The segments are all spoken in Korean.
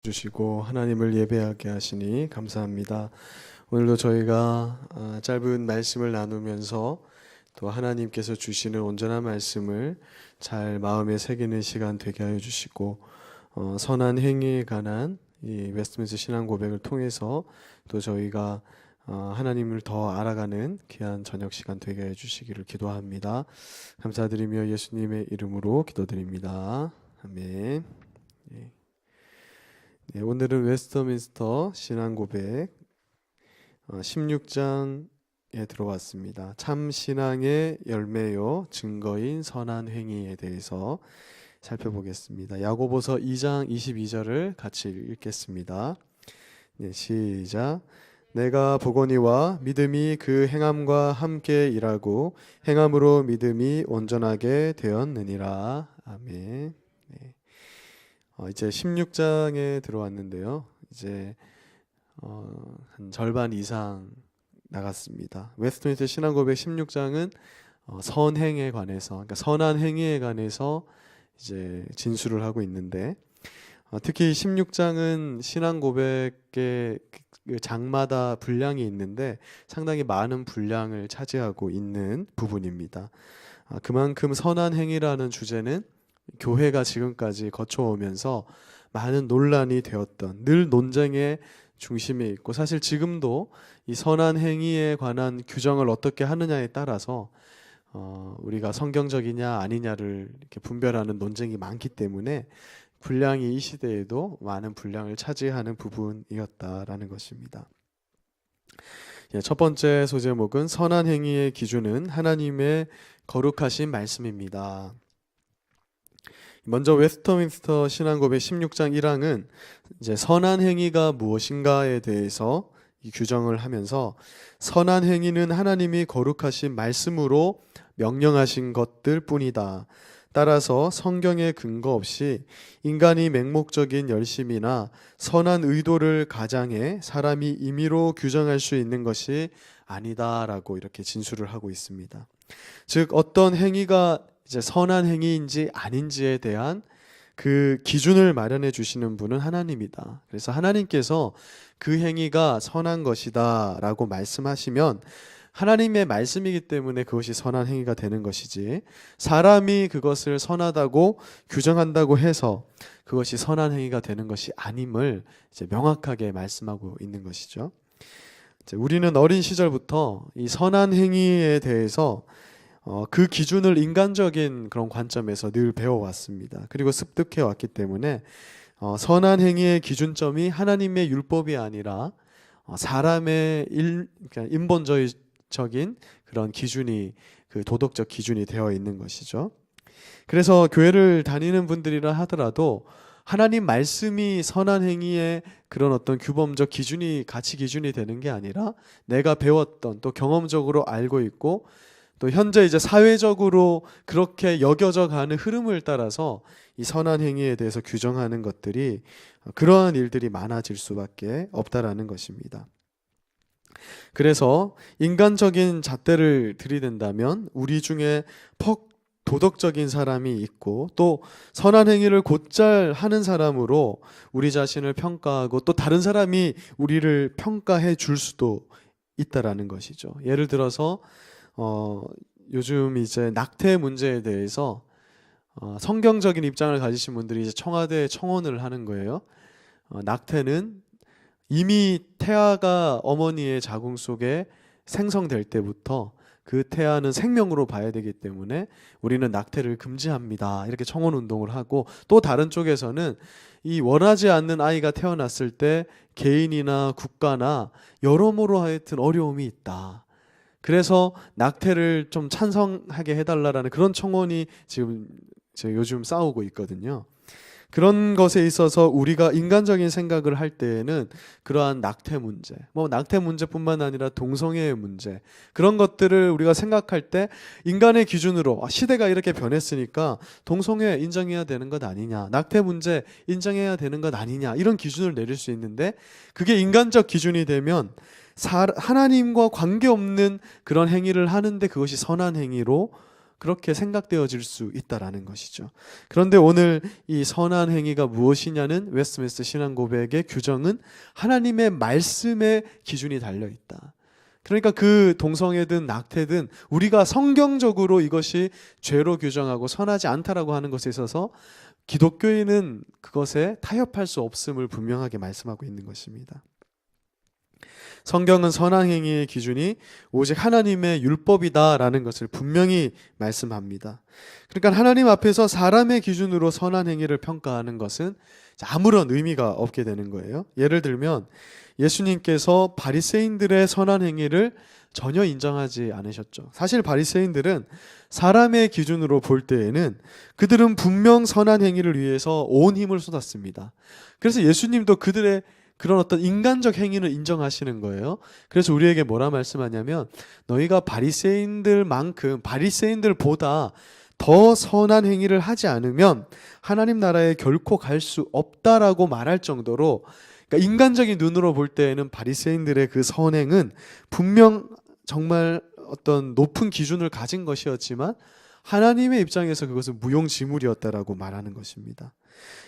주시고 하나님을 예배하게 하시니 감사합니다. 오늘도 저희가 짧은 말씀을 나누면서 또 하나님께서 주시는 온전한 말씀을 잘 마음에 새기는 시간 되게 하여 주시고 선한 행위에 관한 이 웨스트민스터 신앙 고백을 통해서 또 저희가 하나님을 더 알아가는 귀한 저녁 시간 되게 해 주시기를 기도합니다. 감사드리며 예수님의 이름으로 기도드립니다. 아멘. 네, 오늘은 웨스트민스터 신앙 고백 16장에 들어왔습니다. 참 신앙의 열매요 증거인 선한 행위에 대해서 살펴보겠습니다. 야고보서 2장 22절을 같이 읽겠습니다. 네, 시작. 내가 보거니와 믿음이 그 행함과 함께 일하고 행함으로 믿음이 온전하게 되었느니라. 아멘. 네. 이제 16장에 들어왔는데요. 이제 한 절반 이상 나갔습니다. 웨스트민스터 신앙고백 16장은 선행에 관해서, 그러니까 선한 행위에 관해서 이제 진술을 하고 있는데, 특히 16장은 신앙고백의 그 장마다 분량이 있는데 상당히 많은 분량을 차지하고 있는 부분입니다. 그만큼 선한 행위라는 주제는 교회가 지금까지 거쳐오면서 많은 논란이 되었던, 늘 논쟁의 중심에 있고, 사실 지금도 이 선한 행위에 관한 규정을 어떻게 하느냐에 따라서 우리가 성경적이냐 아니냐를 이렇게 분별하는 논쟁이 많기 때문에 분량이 이 시대에도 많은 분량을 차지하는 부분이었다라는 것입니다. 첫 번째 소제목은 선한 행위의 기준은 하나님의 거룩하신 말씀입니다. 먼저 웨스트민스터 신앙고백 16장 1항은 이제 선한 행위가 무엇인가에 대해서 이 규정을 하면서 선한 행위는 하나님이 거룩하신 말씀으로 명령하신 것들 뿐이다. 따라서 성경에 근거 없이 인간이 맹목적인 열심이나 선한 의도를 가장해 사람이 임의로 규정할 수 있는 것이 아니다라고 이렇게 진술을 하고 있습니다. 즉 어떤 행위가 이제 선한 행위인지 아닌지에 대한 그 기준을 마련해 주시는 분은 하나님이다. 그래서 하나님께서 그 행위가 선한 것이다 라고 말씀하시면 하나님의 말씀이기 때문에 그것이 선한 행위가 되는 것이지, 사람이 그것을 선하다고 규정한다고 해서 그것이 선한 행위가 되는 것이 아님을 이제 명확하게 말씀하고 있는 것이죠. 이제 우리는 어린 시절부터 이 선한 행위에 대해서 그 기준을 인간적인 그런 관점에서 늘 배워왔습니다. 그리고 습득해 왔기 때문에 선한 행위의 기준점이 하나님의 율법이 아니라 사람의 그러니까 인본주의적인 그런 기준이, 그 도덕적 기준이 되어 있는 것이죠. 그래서 교회를 다니는 분들이라 하더라도 하나님 말씀이 선한 행위의 그런 어떤 규범적 기준이, 가치 기준이 되는 게 아니라 내가 배웠던, 또 경험적으로 알고 있고, 또 현재 이제 사회적으로 그렇게 여겨져 가는 흐름을 따라서 이 선한 행위에 대해서 규정하는 것들이, 그러한 일들이 많아질 수밖에 없다라는 것입니다. 그래서 인간적인 잣대를 들이댄다면 우리 중에 도덕적인 사람이 있고, 또 선한 행위를 곧잘 하는 사람으로 우리 자신을 평가하고 또 다른 사람이 우리를 평가해 줄 수도 있다라는 것이죠. 예를 들어서 요즘 이제 낙태 문제에 대해서 성경적인 입장을 가지신 분들이 이제 청와대에 청원을 하는 거예요. 낙태는 이미 태아가 어머니의 자궁 속에 생성될 때부터 그 태아는 생명으로 봐야 되기 때문에 우리는 낙태를 금지합니다. 이렇게 청원 운동을 하고, 또 다른 쪽에서는 이 원하지 않는 아이가 태어났을 때 개인이나 국가나 여러모로 하여튼 어려움이 있다. 그래서 낙태를 좀 찬성하게 해달라는 그런 청원이 지금 요즘 싸우고 있거든요. 그런 것에 있어서 우리가 인간적인 생각을 할 때에는 그러한 낙태 문제, 낙태 문제뿐만 아니라 동성애의 문제, 그런 것들을 우리가 생각할 때 인간의 기준으로 시대가 이렇게 변했으니까 동성애 인정해야 되는 것 아니냐, 낙태 문제 인정해야 되는 것 아니냐, 이런 기준을 내릴 수 있는데, 그게 인간적 기준이 되면 하나님과 관계없는 그런 행위를 하는데 그것이 선한 행위로 그렇게 생각되어질 수 있다라는 것이죠. 그런데 오늘 이 선한 행위가 무엇이냐는 웨스트민스터 신앙고백의 규정은 하나님의 말씀의 기준이 달려 있다. 그러니까 그 동성애든 낙태든 우리가 성경적으로 이것이 죄로 규정하고 선하지 않다라고 하는 것에 있어서 기독교인은 그것에 타협할 수 없음을 분명하게 말씀하고 있는 것입니다. 성경은 선한 행위의 기준이 오직 하나님의 율법이다라는 것을 분명히 말씀합니다. 그러니까 하나님 앞에서 사람의 기준으로 선한 행위를 평가하는 것은 아무런 의미가 없게 되는 거예요. 예를 들면 예수님께서 바리새인들의 선한 행위를 전혀 인정하지 않으셨죠. 사실 바리새인들은 사람의 기준으로 볼 때에는 그들은 분명 선한 행위를 위해서 온 힘을 쏟았습니다. 그래서 예수님도 그들의 그런 어떤 인간적 행위는 인정하시는 거예요. 그래서 우리에게 뭐라 말씀하냐면 너희가 바리새인들만큼 바리새인들보다 더 선한 행위를 하지 않으면 하나님 나라에 결코 갈 수 없다라고 말할 정도로, 그러니까 인간적인 눈으로 볼 때에는 바리새인들의 그 선행은 분명 정말 어떤 높은 기준을 가진 것이었지만 하나님의 입장에서 그것은 무용지물이었다라고 말하는 것입니다.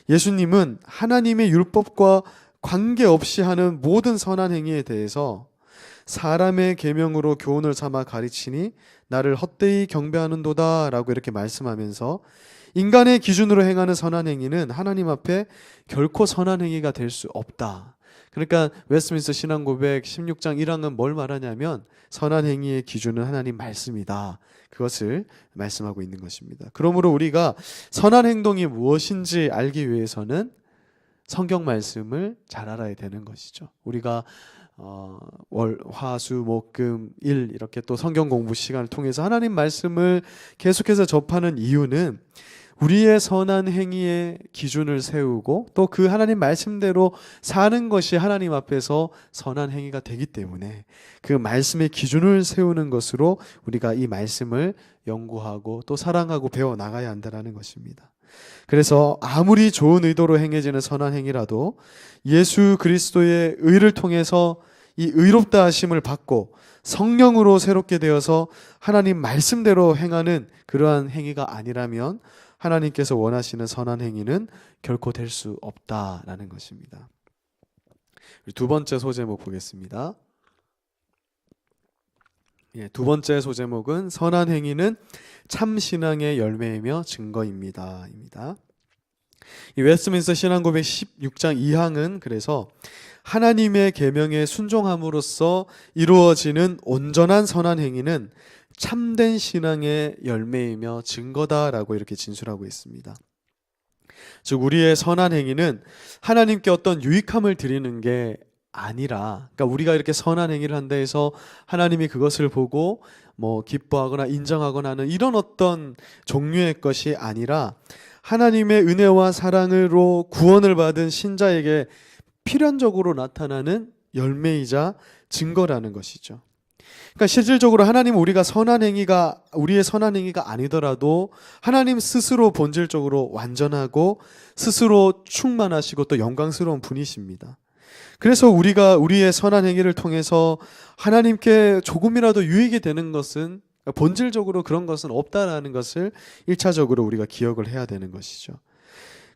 예수님은 하나님의 율법과 관계없이 하는 모든 선한 행위에 대해서 사람의 계명으로 교훈을 삼아 가르치니 나를 헛되이 경배하는도다 라고 이렇게 말씀하면서 인간의 기준으로 행하는 선한 행위는 하나님 앞에 결코 선한 행위가 될 수 없다. 그러니까 웨스트민스터 신앙고백 16장 1항은 뭘 말하냐면 선한 행위의 기준은 하나님 말씀이다. 그것을 말씀하고 있는 것입니다. 그러므로 우리가 선한 행동이 무엇인지 알기 위해서는 성경 말씀을 잘 알아야 되는 것이죠. 우리가 월, 화, 수, 목, 금, 일 이렇게 또 성경 공부 시간을 통해서 하나님 말씀을 계속해서 접하는 이유는 우리의 선한 행위의 기준을 세우고 또 그 하나님 말씀대로 사는 것이 하나님 앞에서 선한 행위가 되기 때문에 그 말씀의 기준을 세우는 것으로 우리가 이 말씀을 연구하고 또 사랑하고 배워 나가야 한다는 것입니다. 그래서 아무리 좋은 의도로 행해지는 선한 행위라도 예수 그리스도의 의를 통해서 이 의롭다 하심을 받고 성령으로 새롭게 되어서 하나님 말씀대로 행하는 그러한 행위가 아니라면 하나님께서 원하시는 선한 행위는 결코 될 수 없다라는 것입니다. 두 번째 소제목 보겠습니다. 두 번째 소제목은 선한 행위는 참 신앙의 열매이며 증거입니다. 이 웨스트민스터 신앙고백 16장 2항은 그래서 하나님의 계명에 순종함으로써 이루어지는 온전한 선한 행위는 참된 신앙의 열매이며 증거다라고 이렇게 진술하고 있습니다. 즉 우리의 선한 행위는 하나님께 어떤 유익함을 드리는 게 아니라, 그러니까 우리가 이렇게 선한 행위를 한다 해서 하나님이 그것을 보고 기뻐하거나 인정하거나 하는 이런 어떤 종류의 것이 아니라 하나님의 은혜와 사랑으로 구원을 받은 신자에게 필연적으로 나타나는 열매이자 증거라는 것이죠. 그러니까 실질적으로 하나님은 우리의 선한 행위가 아니더라도 하나님 스스로 본질적으로 완전하고 스스로 충만하시고 또 영광스러운 분이십니다. 그래서 우리가 우리의 선한 행위를 통해서 하나님께 조금이라도 유익이 되는 것은, 본질적으로 그런 것은 없다라는 것을 1차적으로 우리가 기억을 해야 되는 것이죠.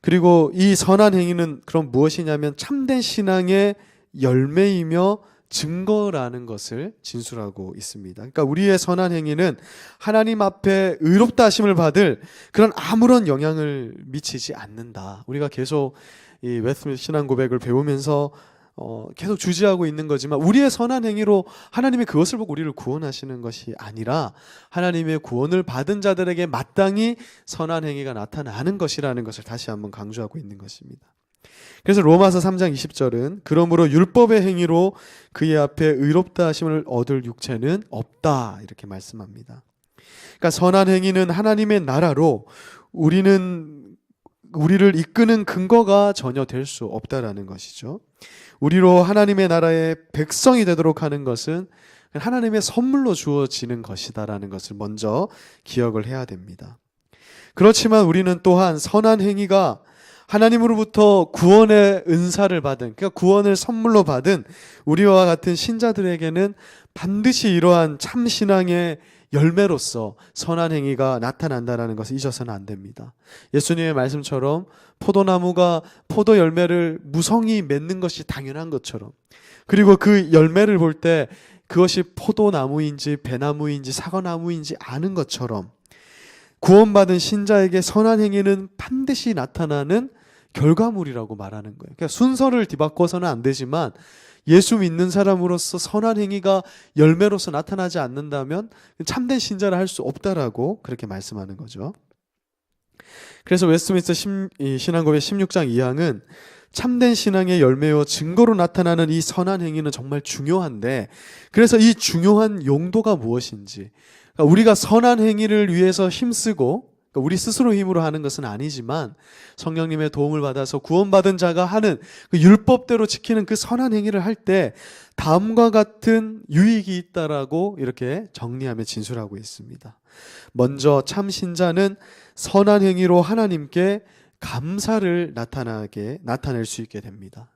그리고 이 선한 행위는 그럼 무엇이냐면 참된 신앙의 열매이며 증거라는 것을 진술하고 있습니다. 그러니까 우리의 선한 행위는 하나님 앞에 의롭다 하심을 받을 그런 아무런 영향을 미치지 않는다. 우리가 계속 이 웨스트민스터 신앙 고백을 배우면서 계속 주지하고 있는 거지만 우리의 선한 행위로 하나님이 그것을 보고 우리를 구원하시는 것이 아니라 하나님의 구원을 받은 자들에게 마땅히 선한 행위가 나타나는 것이라는 것을 다시 한번 강조하고 있는 것입니다. 그래서 로마서 3장 20절은 그러므로 율법의 행위로 그의 앞에 의롭다 하심을 얻을 육체는 없다 이렇게 말씀합니다. 그러니까 선한 행위는 하나님의 나라로 우리를 이끄는 근거가 전혀 될 수 없다라는 것이죠. 우리로 하나님의 나라의 백성이 되도록 하는 것은 하나님의 선물로 주어지는 것이다라는 것을 먼저 기억을 해야 됩니다. 그렇지만 우리는 또한 선한 행위가 하나님으로부터 구원의 은사를 받은, 그러니까 구원을 선물로 받은 우리와 같은 신자들에게는 반드시 이러한 참 신앙의 열매로서 선한 행위가 나타난다는 것을 잊어서는 안 됩니다. 예수님의 말씀처럼 포도나무가 포도 열매를 무성히 맺는 것이 당연한 것처럼, 그리고 그 열매를 볼 때 그것이 포도나무인지 배나무인지 사과나무인지 아는 것처럼 구원받은 신자에게 선한 행위는 반드시 나타나는 결과물이라고 말하는 거예요. 그러니까 순서를 뒤바꿔서는 안 되지만 예수 믿는 사람으로서 선한 행위가 열매로서 나타나지 않는다면 참된 신자를 할 수 없다라고 그렇게 말씀하는 거죠. 그래서 웨스트민스터 신앙고백 16장 2항은 참된 신앙의 열매요 증거로 나타나는 이 선한 행위는 정말 중요한데, 그래서 이 중요한 용도가 무엇인지, 그러니까 우리가 선한 행위를 위해서 힘쓰고 우리 스스로 힘으로 하는 것은 아니지만 성령님의 도움을 받아서 구원받은 자가 하는 그 율법대로 지키는 그 선한 행위를 할 때 다음과 같은 유익이 있다라고 이렇게 정리하며 진술하고 있습니다. 먼저 참 신자는 선한 행위로 하나님께 감사를 나타낼 수 있게 됩니다.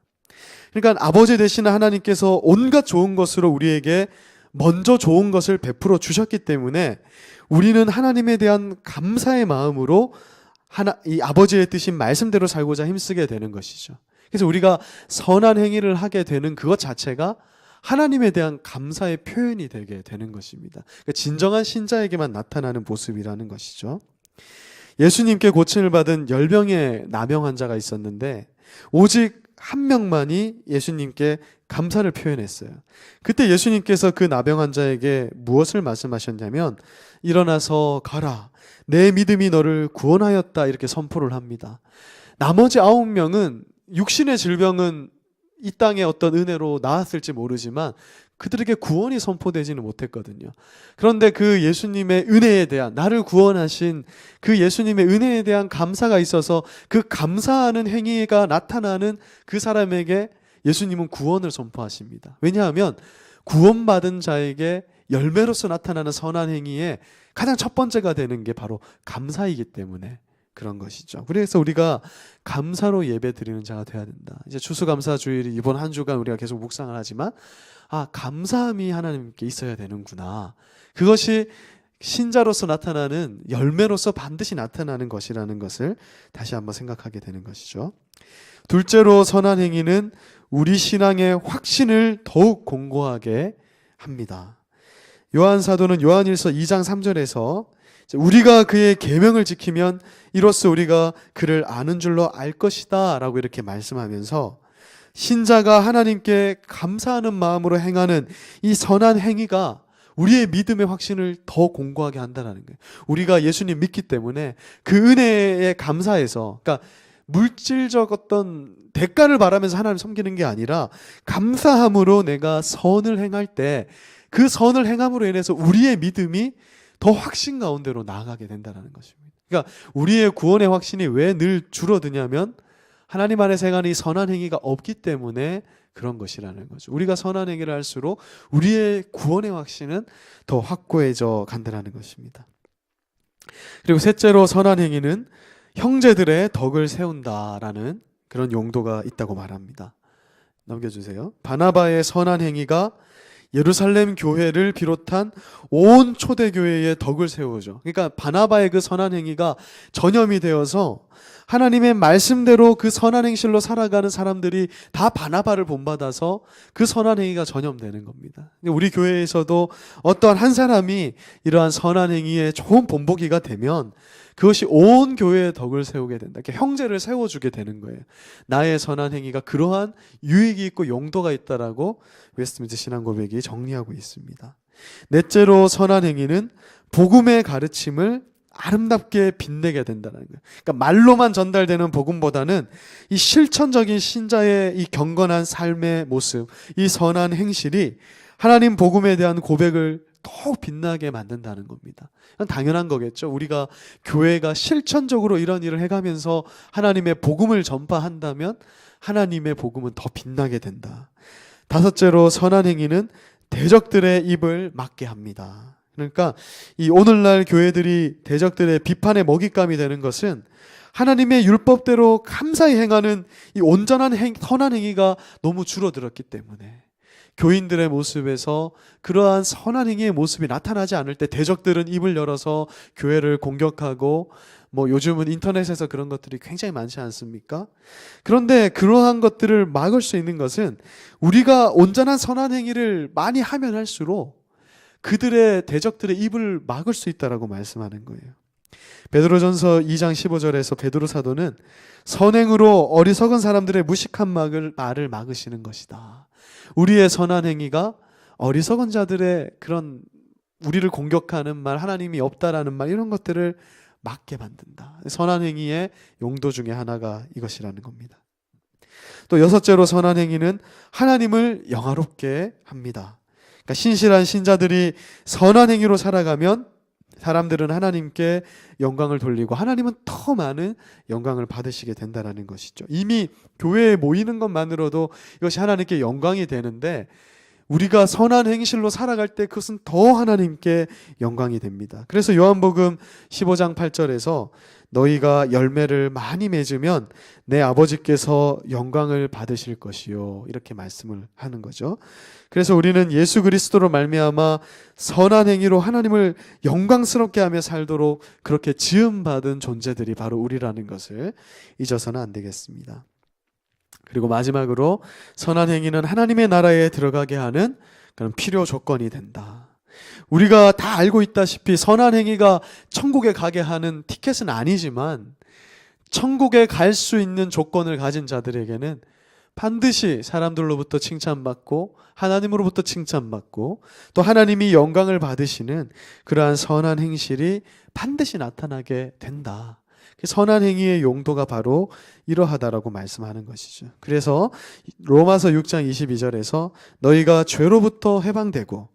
그러니까 아버지 되시는 하나님께서 온갖 좋은 것으로 우리에게 먼저 좋은 것을 베풀어 주셨기 때문에 우리는 하나님에 대한 감사의 마음으로 이 아버지의 뜻인 말씀대로 살고자 힘쓰게 되는 것이죠. 그래서 우리가 선한 행위를 하게 되는 그것 자체가 하나님에 대한 감사의 표현이 되게 되는 것입니다. 그러니까 진정한 신자에게만 나타나는 모습이라는 것이죠. 예수님께 고침을 받은 10명의 나병 환자가 있었는데 오직 한 명만이 예수님께 감사를 표현했어요. 그때 예수님께서 그 나병 환자에게 무엇을 말씀하셨냐면 일어나서 가라, 내 믿음이 너를 구원하였다, 이렇게 선포를 합니다. 나머지 9명은 육신의 질병은 이 땅의 어떤 은혜로 나았을지 모르지만 그들에게 구원이 선포되지는 못했거든요. 그런데 그 예수님의 은혜에 대한, 나를 구원하신 그 예수님의 은혜에 대한 감사가 있어서 그 감사하는 행위가 나타나는 그 사람에게 예수님은 구원을 선포하십니다. 왜냐하면 구원받은 자에게 열매로서 나타나는 선한 행위에 가장 첫 번째가 되는 게 바로 감사이기 때문에 그런 것이죠. 그래서 우리가 감사로 예배 드리는 자가 되어야 된다. 이제 추수감사주일이 이번 한 주간 우리가 계속 묵상을 하지만 감사함이 하나님께 있어야 되는구나. 그것이 신자로서 나타나는 열매로서 반드시 나타나는 것이라는 것을 다시 한번 생각하게 되는 것이죠. 둘째로 선한 행위는 우리 신앙의 확신을 더욱 공고하게 합니다. 요한 사도는 요한일서 2장 3절에서 우리가 그의 계명을 지키면 이로써 우리가 그를 아는 줄로 알 것이다 라고 이렇게 말씀하면서 신자가 하나님께 감사하는 마음으로 행하는 이 선한 행위가 우리의 믿음의 확신을 더 공고하게 한다는 거예요. 우리가 예수님 믿기 때문에 그 은혜에 감사해서, 그러니까 물질적 어떤 대가를 바라면서 하나님을 섬기는 게 아니라 감사함으로 내가 선을 행할 때 그 선을 행함으로 인해서 우리의 믿음이 더 확신 가운데로 나아가게 된다는 것입니다. 그러니까 우리의 구원의 확신이 왜 늘 줄어드냐면 하나님 안에서 행하는 이 선한 행위가 없기 때문에 그런 것이라는 거죠. 우리가 선한 행위를 할수록 우리의 구원의 확신은 더 확고해져 간다는 것입니다. 그리고 셋째로 선한 행위는 형제들의 덕을 세운다라는 그런 용도가 있다고 말합니다. 넘겨주세요. 바나바의 선한 행위가 예루살렘 교회를 비롯한 온 초대교회의 덕을 세우죠. 그러니까 바나바의 그 선한 행위가 전염이 되어서 하나님의 말씀대로 그 선한 행실로 살아가는 사람들이 다 바나바를 본받아서 그 선한 행위가 전염되는 겁니다. 우리 교회에서도 어떠한 한 사람이 이러한 선한 행위에 좋은 본보기가 되면 그것이 온 교회의 덕을 세우게 된다. 이렇게 형제를 세워주게 되는 거예요. 나의 선한 행위가 그러한 유익이 있고 용도가 있다라고 웨스트민스터 신앙고백이 정리하고 있습니다. 넷째로 선한 행위는 복음의 가르침을 아름답게 빛내게 된다는 거예요. 그러니까 말로만 전달되는 복음보다는 이 실천적인 신자의 이 경건한 삶의 모습, 이 선한 행실이 하나님 복음에 대한 고백을 더욱 빛나게 만든다는 겁니다. 당연한 거겠죠. 우리가 교회가 실천적으로 이런 일을 해가면서 하나님의 복음을 전파한다면 하나님의 복음은 더 빛나게 된다. 다섯째로 선한 행위는 대적들의 입을 막게 합니다. 그러니까 이 오늘날 교회들이 대적들의 비판의 먹잇감이 되는 것은 하나님의 율법대로 감사히 행하는 이 온전한 선한 행위가 너무 줄어들었기 때문에, 교인들의 모습에서 그러한 선한 행위의 모습이 나타나지 않을 때 대적들은 입을 열어서 교회를 공격하고, 요즘은 인터넷에서 그런 것들이 굉장히 많지 않습니까? 그런데 그러한 것들을 막을 수 있는 것은 우리가 온전한 선한 행위를 많이 하면 할수록 그들의 대적들의 입을 막을 수 있다라고 말씀하는 거예요. 베드로전서 2장 15절에서 베드로 사도는 선행으로 어리석은 사람들의 무식한 말을 막으시는 것이다. 우리의 선한 행위가 어리석은 자들의 그런 우리를 공격하는 말, 하나님이 없다라는 말, 이런 것들을 막게 만든다. 선한 행위의 용도 중에 하나가 이것이라는 겁니다. 또 여섯째로 선한 행위는 하나님을 영화롭게 합니다. 그러니까 신실한 신자들이 선한 행위로 살아가면 사람들은 하나님께 영광을 돌리고 하나님은 더 많은 영광을 받으시게 된다는 것이죠. 이미 교회에 모이는 것만으로도 이것이 하나님께 영광이 되는데 우리가 선한 행실로 살아갈 때 그것은 더 하나님께 영광이 됩니다. 그래서 요한복음 15장 8절에서 너희가 열매를 많이 맺으면 내 아버지께서 영광을 받으실 것이요, 이렇게 말씀을 하는 거죠. 그래서 우리는 예수 그리스도로 말미암아 선한 행위로 하나님을 영광스럽게 하며 살도록 그렇게 지음받은 존재들이 바로 우리라는 것을 잊어서는 안 되겠습니다. 그리고 마지막으로 선한 행위는 하나님의 나라에 들어가게 하는 그런 필요 조건이 된다. 우리가 다 알고 있다시피 선한 행위가 천국에 가게 하는 티켓은 아니지만 천국에 갈 수 있는 조건을 가진 자들에게는 반드시 사람들로부터 칭찬받고 하나님으로부터 칭찬받고 또 하나님이 영광을 받으시는 그러한 선한 행실이 반드시 나타나게 된다. 선한 행위의 용도가 바로 이러하다라고 말씀하는 것이죠. 그래서 로마서 6장 22절에서 너희가 죄로부터 해방되고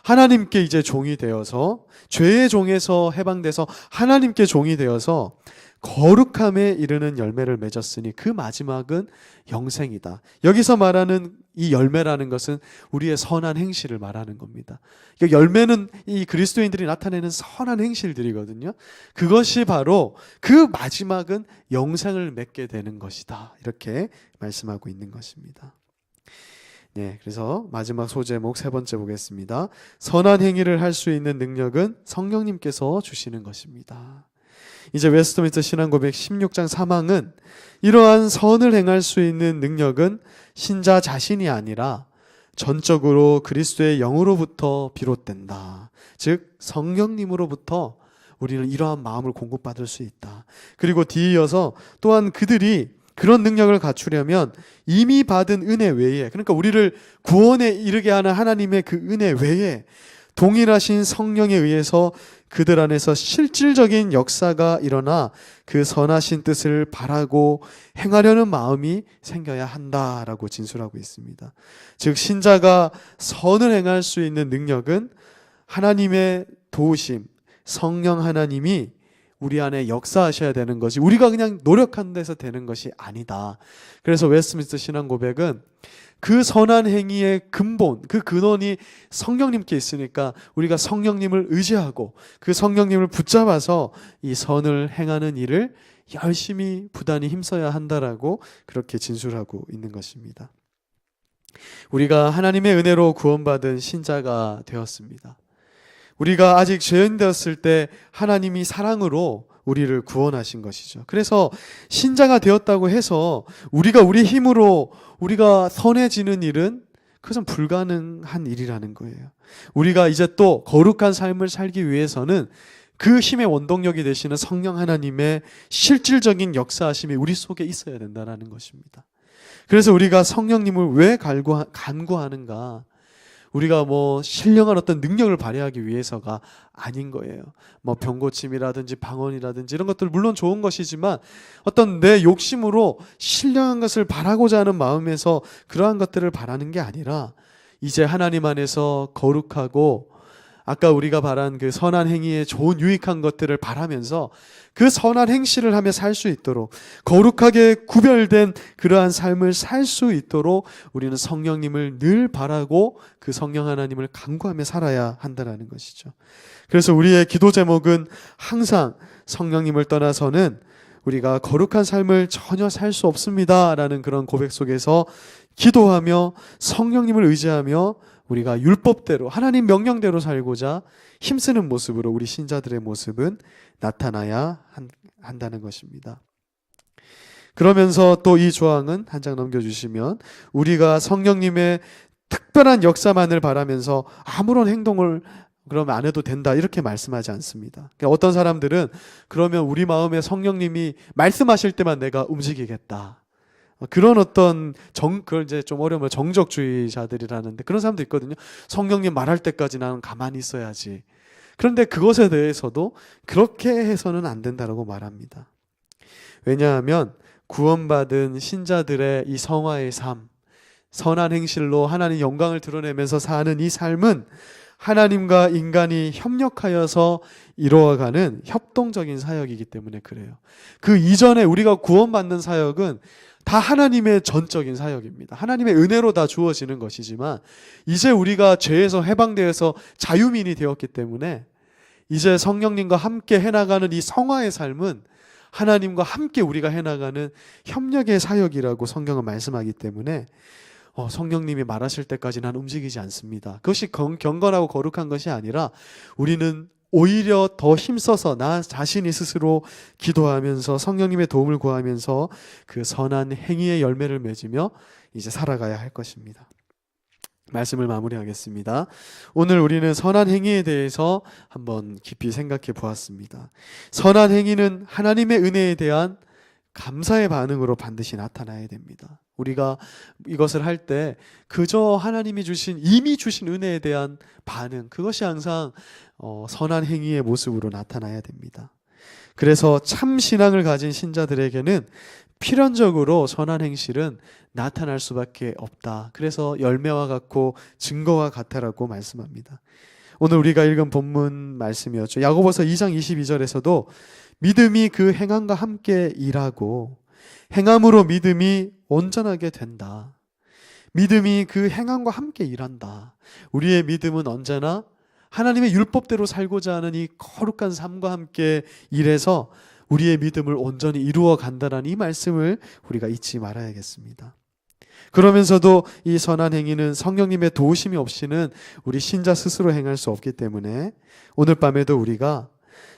하나님께 이제 종이 되어서 죄의 종에서 해방돼서 하나님께 종이 되어서 거룩함에 이르는 열매를 맺었으니 그 마지막은 영생이다. 여기서 말하는 이 열매라는 것은 우리의 선한 행실을 말하는 겁니다. 그러니까 열매는 이 그리스도인들이 나타내는 선한 행실들이거든요. 그것이 바로 그 마지막은 영생을 맺게 되는 것이다. 이렇게 말씀하고 있는 것입니다. 네, 그래서 마지막 소제목 세 번째 보겠습니다. 선한 행위를 할 수 있는 능력은 성령님께서 주시는 것입니다. 이제 웨스트민스터 신앙고백 16장 3항은 이러한 선을 행할 수 있는 능력은 신자 자신이 아니라 전적으로 그리스도의 영으로부터 비롯된다. 즉 성령님으로부터 우리는 이러한 마음을 공급받을 수 있다. 그리고 뒤이어서 또한 그들이 그런 능력을 갖추려면 이미 받은 은혜 외에, 그러니까 우리를 구원에 이르게 하는 하나님의 그 은혜 외에 동일하신 성령에 의해서 그들 안에서 실질적인 역사가 일어나 그 선하신 뜻을 바라고 행하려는 마음이 생겨야 한다라고 진술하고 있습니다. 즉 신자가 선을 행할 수 있는 능력은 하나님의 도우심, 성령 하나님이 우리 안에 역사하셔야 되는 것이 우리가 그냥 노력한 데서 되는 것이 아니다. 그래서 웨스트민스터 신앙 고백은 그 선한 행위의 근본, 그 근원이 성령님께 있으니까 우리가 성령님을 의지하고 그 성령님을 붙잡아서 이 선을 행하는 일을 열심히 부단히 힘써야 한다라고 그렇게 진술하고 있는 것입니다. 우리가 하나님의 은혜로 구원받은 신자가 되었습니다. 우리가 아직 죄인 되었을 때 하나님이 사랑으로 우리를 구원하신 것이죠. 그래서 신자가 되었다고 해서 우리가 우리 힘으로 우리가 선해지는 일은 그것은 불가능한 일이라는 거예요. 우리가 이제 또 거룩한 삶을 살기 위해서는 그 힘의 원동력이 되시는 성령 하나님의 실질적인 역사하심이 우리 속에 있어야 된다는 것입니다. 그래서 우리가 성령님을 왜 간구하는가? 우리가 신령한 어떤 능력을 발휘하기 위해서가 아닌 거예요. 병고침이라든지 방언이라든지 이런 것들 물론 좋은 것이지만 어떤 내 욕심으로 신령한 것을 바라고자 하는 마음에서 그러한 것들을 바라는 게 아니라 이제 하나님 안에서 거룩하고 아까 우리가 바란 그 선한 행위에 좋은 유익한 것들을 바라면서 그 선한 행실을 하며 살 수 있도록 거룩하게 구별된 그러한 삶을 살 수 있도록 우리는 성령님을 늘 바라고 그 성령 하나님을 간구하며 살아야 한다는 것이죠. 그래서 우리의 기도 제목은 항상 성령님을 떠나서는 우리가 거룩한 삶을 전혀 살 수 없습니다라는 그런 고백 속에서 기도하며 성령님을 의지하며 우리가 율법대로 하나님 명령대로 살고자 힘쓰는 모습으로 우리 신자들의 모습은 나타나야 한다는 것입니다. 그러면서 또 이 조항은 한 장 넘겨주시면 우리가 성령님의 특별한 역사만을 바라면서 아무런 행동을 그러면 안 해도 된다 이렇게 말씀하지 않습니다. 그러니까 어떤 사람들은 그러면 우리 마음에 성령님이 말씀하실 때만 내가 움직이겠다. 그런 어떤 그걸 이제 좀 어려운 정적주의자들이라는데 그런 사람도 있거든요. 성령님 말할 때까지 나는 가만히 있어야지. 그런데 그것에 대해서도 그렇게 해서는 안 된다라고 말합니다. 왜냐하면 구원받은 신자들의 이 성화의 삶, 선한 행실로 하나님 영광을 드러내면서 사는 이 삶은 하나님과 인간이 협력하여서 이루어가는 협동적인 사역이기 때문에 그래요. 그 이전에 우리가 구원받는 사역은 다 하나님의 전적인 사역입니다. 하나님의 은혜로 다 주어지는 것이지만 이제 우리가 죄에서 해방되어서 자유민이 되었기 때문에 이제 성령님과 함께 해나가는 이 성화의 삶은 하나님과 함께 우리가 해나가는 협력의 사역이라고 성경은 말씀하기 때문에 성령님이 말하실 때까지 난 움직이지 않습니다. 그것이 경건하고 거룩한 것이 아니라 우리는 오히려 더 힘써서 나 자신이 스스로 기도하면서 성령님의 도움을 구하면서 그 선한 행위의 열매를 맺으며 이제 살아가야 할 것입니다. 말씀을 마무리하겠습니다. 오늘 우리는 선한 행위에 대해서 한번 깊이 생각해 보았습니다. 선한 행위는 하나님의 은혜에 대한 감사의 반응으로 반드시 나타나야 됩니다. 우리가 이것을 할 때 그저 하나님이 이미 주신 은혜에 대한 반응, 그것이 항상 선한 행위의 모습으로 나타나야 됩니다. 그래서 참 신앙을 가진 신자들에게는 필연적으로 선한 행실은 나타날 수밖에 없다. 그래서 열매와 같고 증거와 같다라고 말씀합니다. 오늘 우리가 읽은 본문 말씀이었죠. 야고보서 2장 22절에서도 믿음이 그 행함과 함께 일하고 행함으로 믿음이 온전하게 된다. 믿음이 그 행함과 함께 일한다. 우리의 믿음은 언제나 하나님의 율법대로 살고자 하는 이 거룩한 삶과 함께 일해서 우리의 믿음을 온전히 이루어 간다는 이 말씀을 우리가 잊지 말아야겠습니다. 그러면서도 이 선한 행위는 성령님의 도우심이 없이는 우리 신자 스스로 행할 수 없기 때문에 오늘 밤에도 우리가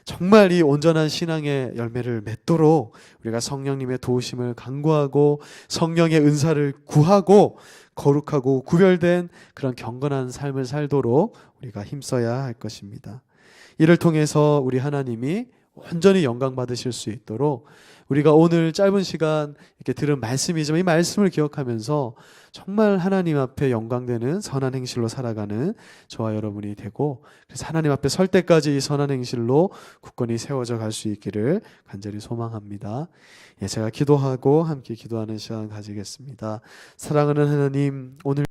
정말 이 온전한 신앙의 열매를 맺도록 우리가 성령님의 도우심을 간구하고 성령의 은사를 구하고 거룩하고 구별된 그런 경건한 삶을 살도록 우리가 힘써야 할 것입니다. 이를 통해서 우리 하나님이 온전히 영광 받으실 수 있도록 우리가 오늘 짧은 시간 이렇게 들은 말씀이지만 이 말씀을 기억하면서 정말 하나님 앞에 영광되는 선한 행실로 살아가는 저와 여러분이 되고 그래서 하나님 앞에 설 때까지 이 선한 행실로 굳건히 세워져 갈 수 있기를 간절히 소망합니다. 제가 기도하고 함께 기도하는 시간 가지겠습니다. 사랑하는 하나님, 오늘